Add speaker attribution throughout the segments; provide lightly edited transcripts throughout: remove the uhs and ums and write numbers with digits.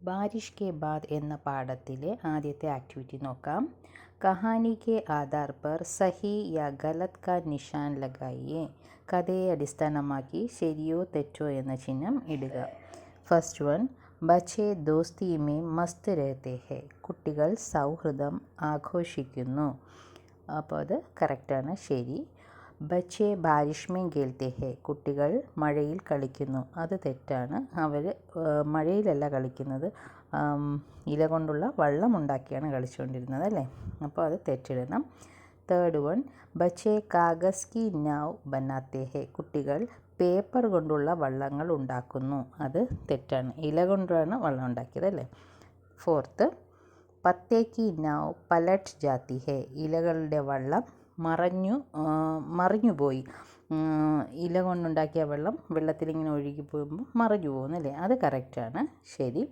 Speaker 1: ബാരിഷ് K ബാദ് എന്ന പാഠത്തിലെ ആദ്യത്തെ activity നോക്കാം. കഹാനി കെ ആധാർ പർ സഹി യാ ഗലത് കാ നിഷാൻ ലഗായിയെ. കഥയെ അടിസ്ഥാനമാക്കി ശരിയോ തെറ്റോ എന്ന ചിഹ്നം ഇടുക. ഫസ്റ്റ് വൺ, ബച്ചെ ദോസ്തി മേ മസ്ത് രഹത്തെ ഹെ. കുട്ടികൾ സൗഹൃദം ആഘോഷിക്കുന്നു. അപ്പോൾ അത് കറക്റ്റാണ്, ശരി. ബച്ചെ ബാരിഷ് മേ ഖേൽത്തെ ഹെ. കുട്ടികൾ മഴയിൽ കളിക്കുന്നു. അത് തെറ്റാണ്. അവർ മഴയിലല്ല കളിക്കുന്നത്, ഇല കൊണ്ടുള്ള വള്ളം ഉണ്ടാക്കിയാണ് കളിച്ചുകൊണ്ടിരുന്നത് അല്ലേ. അപ്പോൾ അത് തെറ്റിടണം. തേർഡ് വൺ, ബച്ചെ കാഗസ് കി നാവ് ബനാത്തെ ഹെ. കുട്ടികൾ പേപ്പർ കൊണ്ടുള്ള വള്ളങ്ങൾ ഉണ്ടാക്കുന്നു. അത് തെറ്റാണ്, ഇല കൊണ്ടാണ് വള്ളം ഉണ്ടാക്കിയത് അല്ലേ. ഫോർത്ത്, പത്തേ കി നാവ് പലട്ട് ജാത്തി ഹെ. ഇലകളുടെ വള്ളം മറിഞ്ഞുപോയി. ഇല കൊണ്ടുണ്ടാക്കിയ വെള്ളം വെള്ളത്തിലിങ്ങനെ ഒഴുകി പോകുമ്പോൾ മറിഞ്ഞു പോകുന്നല്ലേ, അത് കറക്റ്റാണ്, ശരി.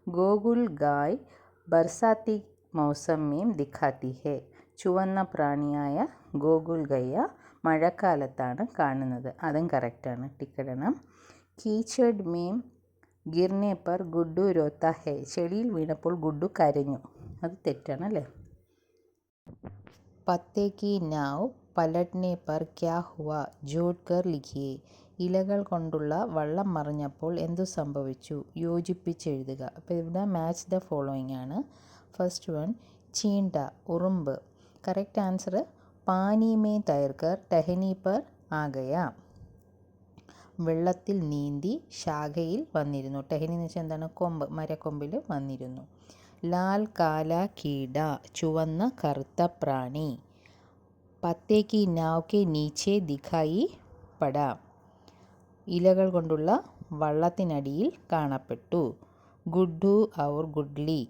Speaker 1: ഗോകുൽ ഗായ് ബർസാത്തി മൗസം മേം ദിഖാത്തി ഹെ. ചുവന്ന പ്രാണിയായ ഗോകുൽ ഗയ്യ മഴക്കാലത്താണ് കാണുന്നത്. അതും കറക്റ്റാണ്, ടിക്കിടണം. കീച്ചഡ് മേം ഗിർനെ പർ ഗുഡ്ഡു രോത്ത ഹെ. ചെളിയിൽ വീണപ്പോൾ ഗുഡ്ഡു കരഞ്ഞു. അത് തെറ്റാണല്ലേ. പത്തേ കി നാവ് പലട്നെ പർ ക്യാ ഹുവ ജോഡ് കർ ലിഖിയെ. ഇലകൾ കൊണ്ടുള്ള വള്ളം മറിഞ്ഞപ്പോൾ എന്തു സംഭവിച്ചു? യോജിപ്പിച്ചെഴുതുക. അപ്പോൾ ഇവിടെ മാച്ച് ദ ഫോളോയിങ് ആണ്. ഫസ്റ്റ് വൺ, ചീണ്ട ഉറുമ്പ്. കറക്റ്റ് ആൻസർ പാനി മേ തൈർക്കർ ടഹനി പർ ആഗയ. വെള്ളത്തിൽ നീന്തി ശാഖയിൽ വന്നിരുന്നു. ടഹനി എന്ന് വെച്ചാൽ എന്താണ്? കൊമ്പ്, മരക്കൊമ്പിൽ വന്നിരുന്നു. ലാൽ കാല കീട ചുവന്ന കറുത്ത പ്രാണി. പത്തേ കി നാവ് കെ നീച്ചെ ദിഖായി പട. ഇലകൾ കൊണ്ടുള്ള വള്ളത്തിനടിയിൽ കാണപ്പെട്ടു. ഗുഡ്ഡു ഔർ ഗുഡ്ലി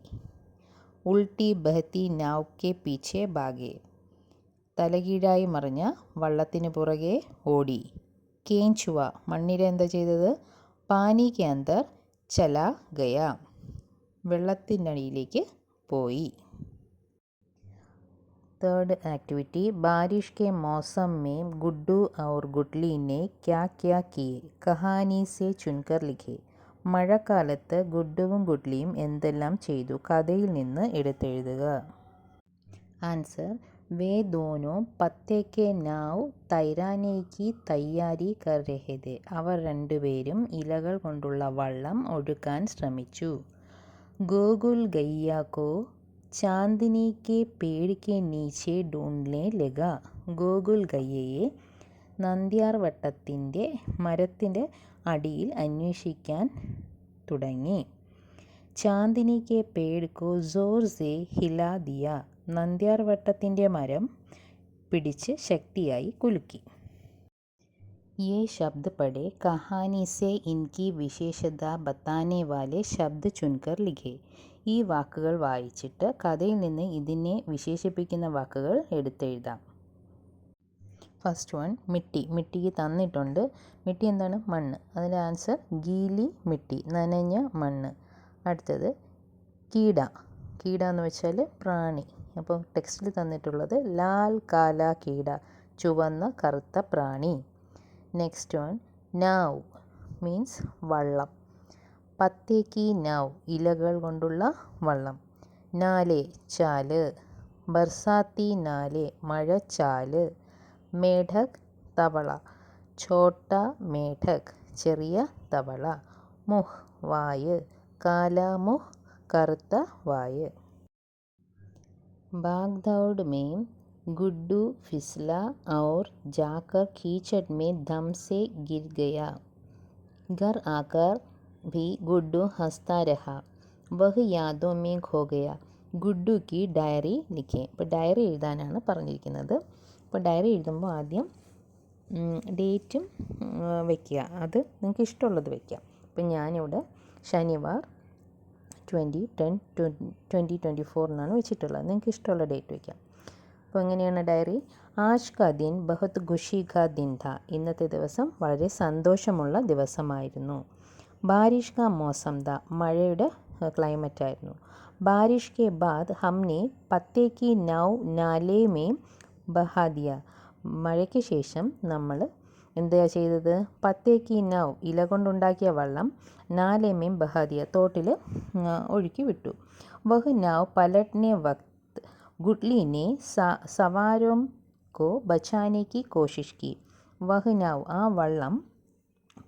Speaker 1: ഉൾട്ടി ബഹത്തി നാവ് കെ പീछे ഭാഗെ. തലകീഴായി മറിഞ്ഞ വള്ളത്തിന് പുറകെ ഓടി. കേഞ്ചുവ മണ്ണിര എന്താ ചെയ്തത്? പാനി കെ അന്തർ ചലാ ഗയ. വെള്ളത്തിനടിയിലേക്ക് പോയി. തേർഡ് ആക്ടിവിറ്റി, ബാരിഷ് കെ മൗസം മേം ഗുഡ്ഡു ഔർ ഗുഡ്ലി നെ ക്യാ ക്യാ കിയെ. കഹാനി സെ ചുൻകർ ലിഖെ. മഴക്കാലത്ത് ഗുഡ്ഡുവും ഗുഡ്ലിയും എന്തെല്ലാം ചെയ്തു? കഥയിൽ നിന്ന് എടുത്തെഴുതുക. ആൻസർ, വേ ദോനോ പത്തേ കെ നാവ് തൈരാനെ കി തയ്യാരി കർ രഹെ തെ. അവർ രണ്ടുപേരും ഇലകൾ കൊണ്ടുള്ള വള്ളം ഒഴുക്കാൻ ശ്രമിച്ചു. ഗോകുൽ ഗയ്യ കോ ചാന്ദിനി കെ പേട് കെ നീച്ചെ ഡൂണ്ട്നെ ലഗ. ഗോകുൽ ഗയ്യയെ നന്ദ്യാർ വട്ടത്തിൻ്റെ മരത്തിൻ്റെ അടിയിൽ അന്വേഷിക്കാൻ തുടങ്ങി. ചാന്ദിനി കെ പേട് കോ സോർ സെ ഹിലാ ദിയ. നന്ദ്യാർ വട്ടത്തിൻ്റെ മരം പിടിച്ച് ശക്തിയായി കുലുക്കി. ये शब्द पढ़े, कहानी से इनकी विशेषता बताने वाले शब्द चुनकर लिखे. ഈ വാക്കുകൾ വായിച്ചിട്ട് കഥയിൽ നിന്ന് ഇതിനെ വിശേഷിപ്പിക്കുന്ന വാക്കുകൾ എടുത്തെഴുതാം. ഫസ്റ്റ് വൺ, മിട്ടി. മിട്ടിക്ക് തന്നിട്ടുണ്ട്. മിട്ടി എന്താണ്? മണ്ണ്. അതിൻ്റെ ആൻസർ ഗീലി മിട്ടി, നനഞ്ഞ മണ്ണ്. അടുത്തത് കീട. കീട എന്ന് വെച്ചാൽ പ്രാണി. അപ്പോൾ ടെക്സ്റ്റിൽ തന്നിട്ടുള്ളത് ലാൽ കാല കീട, ചുവന്ന കറുത്ത പ്രാണി. നെക്സ്റ്റ് വൺ, നാവ് മീൻസ് വള്ളം. പത്തേ കി നാവ് ഇലകൾ കൊണ്ടുള്ള വള്ളം. നാലെ ചാല്. ബർസാത്തി നാലെ മഴച്ചാല്. മേഢക് തവള. ഛോട്ട മേഢക് ചെറിയ തവള. മുഹ് വായ്. കാല മുഹ് കറുത്ത വായ്. भाग-दौड़ में गुड्डू फिसला और जाकर कीचड़ में दम से गिर गया. घर आकर भी गुड्डू हंसता रहा. वह यादों में खो गया. ഗുഡ്ഡു കി ഡയറി ലിഖേ. ഇപ്പോൾ ഡയറി എഴുതാനാണ് പറഞ്ഞിരിക്കുന്നത്. അപ്പോൾ ഡയറി എഴുതുമ്പോൾ ആദ്യം ഡേറ്റും വയ്ക്കുക. അത് നിങ്ങൾക്ക് ഇഷ്ടമുള്ളത് വയ്ക്കാം. ഇപ്പം ഞാനിവിടെ ശനിവാർ 2024 എന്നാണ് വെച്ചിട്ടുള്ളത്. നിങ്ങൾക്ക് ഇഷ്ടമുള്ള ഡേറ്റ് വയ്ക്കാം. അപ്പോൾ എങ്ങനെയാണ് ഡയറി? ആജ് കാ ദിൻ ബഹുത് ഖുഷി കാ ദിൻ ഥാ. ഇന്നത്തെ ദിവസം വളരെ സന്തോഷമുള്ള ദിവസമായിരുന്നു. ബാരിഷ് കാ മൗസം ഥാ. മഴയുടെ ക്ലൈമറ്റ് ആയിരുന്നു. ബാരിഷ് കെ ബാദ് ഹംനെ പത്തേ കി നാവ് നാലേ മേ ബഹാ ദിയ. മഴയ്ക്ക് ശേഷം നമ്മൾ എന്താ ചെയ്തത്? പത്തേക്ക് നൗ ഇല കൊണ്ടുണ്ടാക്കിയ വെള്ളം നാലേമേം ബഹാദിയ തോട്ടിൽ ഒഴുക്കി വിട്ടു. വഹ് നൗ പലട്നെ വക്ത് ഗുഡ്ലിനെ സവാരോം കോ ബച്ചാനെ കി കോശിഷ് കി. വഹ് നൗ ആ വള്ളം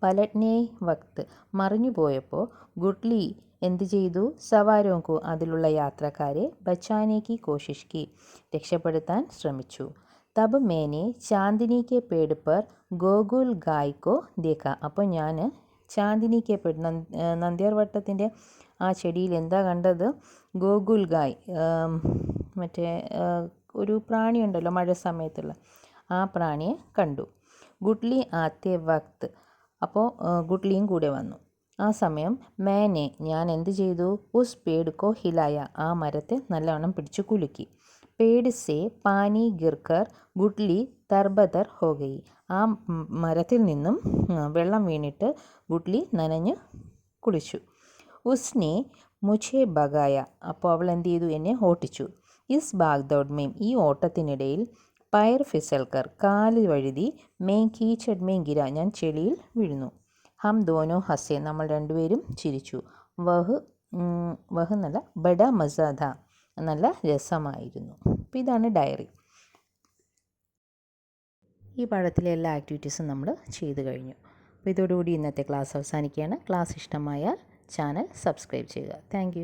Speaker 1: പലട്നെ വക്ത് മറിഞ്ഞു പോയപ്പോൾ ഗുഡ്ലി എന്ത് ചെയ്തു? സവാരോങ്കു അതിലുള്ള യാത്രക്കാരെ ബച്ചാനെ കി കോശിഷ് കി രക്ഷപ്പെടുത്താൻ ശ്രമിച്ചു. തബ് മേനെ ചാന്ദിനി കെ പേട് പർ ഗോകുൽ ഗായ് കോ ദേഖ. അപ്പോൾ ഞാൻ ചാന്ദിനി കെ പേട് നന്ദ്യാർ വട്ടത്തിൻ്റെ ആ ചെടിയിൽ എന്താ കണ്ടത്? ഗോകുൽ ഗായ്, മറ്റേ ഒരു പ്രാണിയുണ്ടല്ലോ മഴ സമയത്തുള്ള, ആ പ്രാണിയെ കണ്ടു. ഗുഡ്ലി ആത്തെ വക്ത്, അപ്പോൾ ഗുഡ്ലിയും കൂടെ വന്നു. ആ സമയം മേനെ ഞാൻ എന്ത് ചെയ്തു? ഉസ് പേട് കോ ഹിലായ ആ മരത്തെ നല്ലവണ്ണം പിടിച്ചു കുലുക്കി. പേട് സേ പാനി ഗിർക്കർ ഗുഡ്ലി തർബതർ ഹോ ഗയി. ആ മരത്തിൽ നിന്നും വെള്ളം വീണിട്ട് ഗുഡ്ലി നനഞ്ഞ് കുളിച്ചു. ഉസ്നെ മുझे ഭഗായ, അപ്പോൾ അവൾ എന്ത് ചെയ്തു? എന്നെ ഓട്ടിച്ചു. ഇസ് ഭാഗ്ദൗഡ് മേം ഈ ഓട്ടത്തിനിടയിൽ പയർ ഫിസൽക്കർ കാല് വഴുതി, മേം കീച്ചഡ് മേം ഗിര ഞാൻ ചെളിയിൽ വീഴുന്നു. ഹം ദോനോ ഹസെ നമ്മൾ രണ്ടുപേരും ചിരിച്ചു. വഹ് നല്ല ബഡ മസാദ നല്ല രസമായിരുന്നു. അപ്പോൾ ഇതാണ് ഡയറി. ഈ പാഠത്തിലെ എല്ലാ ആക്ടിവിറ്റീസും നമ്മൾ ചെയ്തു കഴിഞ്ഞു. അപ്പോൾ ഇതോടുകൂടി ഇന്നത്തെ ക്ലാസ് അവസാനിക്കുകയാണ്. ക്ലാസ് ഇഷ്ടമായാൽ ചാനൽ സബ്സ്ക്രൈബ് ചെയ്യുക. താങ്ക്